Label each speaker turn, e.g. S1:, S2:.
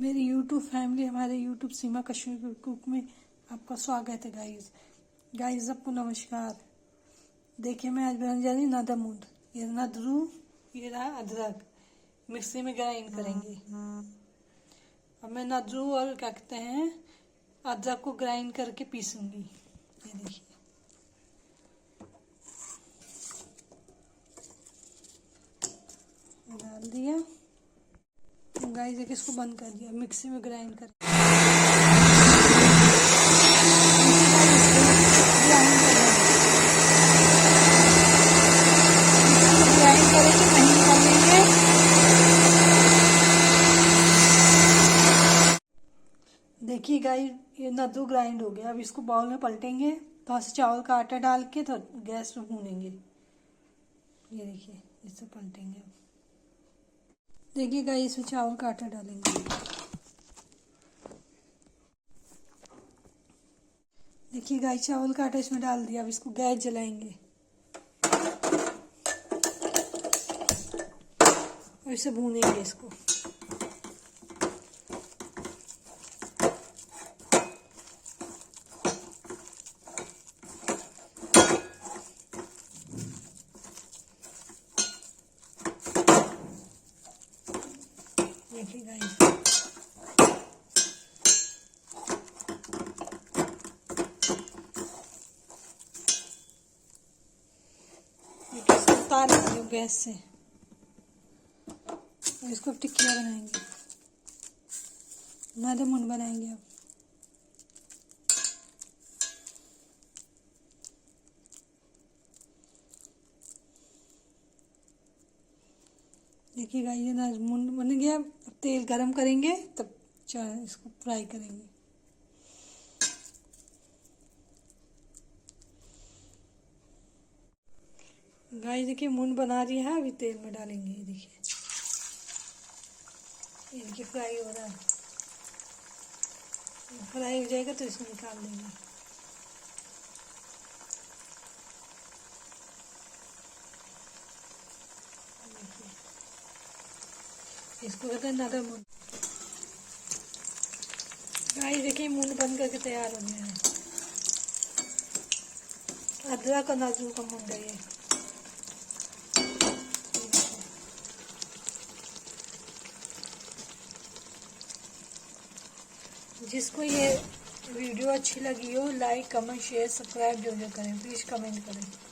S1: मेरी YouTube family, हमारे YouTube सीमा Kashmir cook में आपका स्वागत है। गाइस आपको नमस्कार। देखिए मैं आज बनाने जा रही हूँ नदमुंड। ये नदरू, ये रहा अदरक, मिक्सी में ग्राइंड करेंगे। अब मैं नदरू और क्या कहते हैं अदरक को ग्राइंड करके पीसूंगी। ये देखिए, डाल दिया। गाइस देखिए, इसको बंद कर दिया, मिक्सी में ग्राइंड कर देखिए गाइस, ये नद्दू ग्राइंड हो गया। अब इसको बाउल में पलटेंगे, थोड़ा सा चावल का आटा डाल के तो गैस पे भूनेंगे। ये देखिए, इससे पलटेंगे। देखिए गाइस, इसमें चावल का आटा डालेंगे। देखिए गाइस, चावल का आटा इसमें डाल दिया। अब इसको गैस जलाएंगे और इसे भूनेंगे इसको। देखिए गाइस, इसको उतार लेंगे गैस से और इसको अब टिक्कियाँ बनाएंगे, नदमुंड बनाएंगे। अब देखिए गाइस, ये नदमुंड बन गया। अब तेल गरम करेंगे, तब इसको फ्राई करेंगे। गाइस देखिए, मुंड बना रही है, अभी तेल में डालेंगे। ये देखिए, इनकी फ्राई हो रहा है। फ्राई हो जाएगा तो इसको निकाल देंगे। इसको कहते हैं नदमुंड। गाइस देखिए, मुंड बन करके तैयार हो गया है। अदरक और नाजू का मुंड है ये। जिसको ये वीडियो अच्छी लगी हो, लाइक कमेंट शेयर सब्सक्राइब जरूर करें। प्लीज़ कमेंट करें।